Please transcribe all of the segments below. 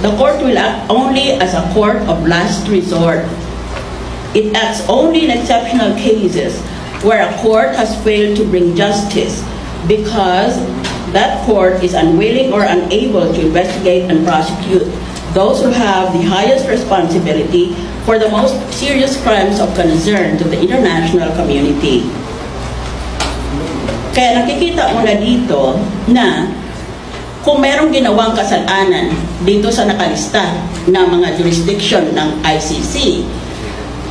The court will act only as a court of last resort. It acts only in exceptional cases where a court has failed to bring justice because that court is unwilling or unable to investigate and prosecute those who have the highest responsibility for the most serious crimes of concern to the international community. Kaya nakikita mo na dito na kung merong ginawang kasalanan dito sa nakalista ng mga jurisdiction ng ICC,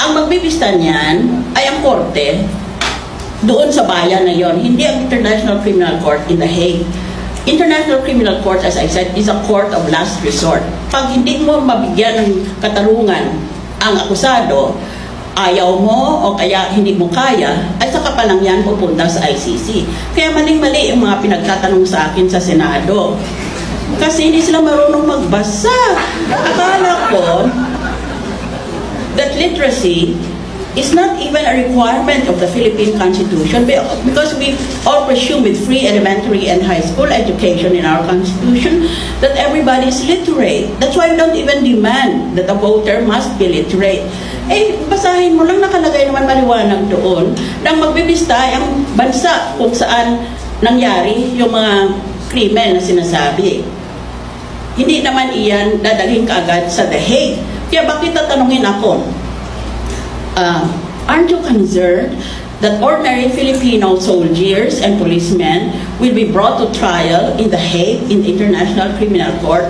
ang magbibista niyan ay ang korte doon sa bayan na yon, hindi ang International Criminal Court in The Hague. International Criminal Court, as I said, is a court of last resort. Pag hindi mo mabigyan ng katarungan ang akusado, ayaw mo o kaya hindi mo kaya, ay saka pa lang yan pupunta sa ICC. Kaya maling-mali yung mga pinagtatanong sa akin sa Senado. Kasi hindi sila marunong magbasa. Akala ko that literacy is not even a requirement of the Philippine Constitution because we all presume with free elementary and high school education in our Constitution that everybody is literate. That's why we don't even demand that a voter must be literate. Eh, basahin mo lang, nakalagay naman maliwanag doon nang magbibista ang bansa kung saan nangyari yung mga krimen na sinasabi. Hindi naman iyan dadalhin kaagad sa The Hague. Kaya bakit tatanungin ako? Aren't you concerned that ordinary Filipino soldiers and policemen will be brought to trial in The Hague in the International Criminal Court?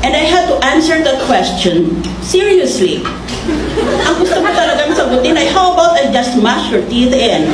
And I had to answer that question seriously. Ang gusto mo talagang sagutin ay, how about I just mash your teeth in?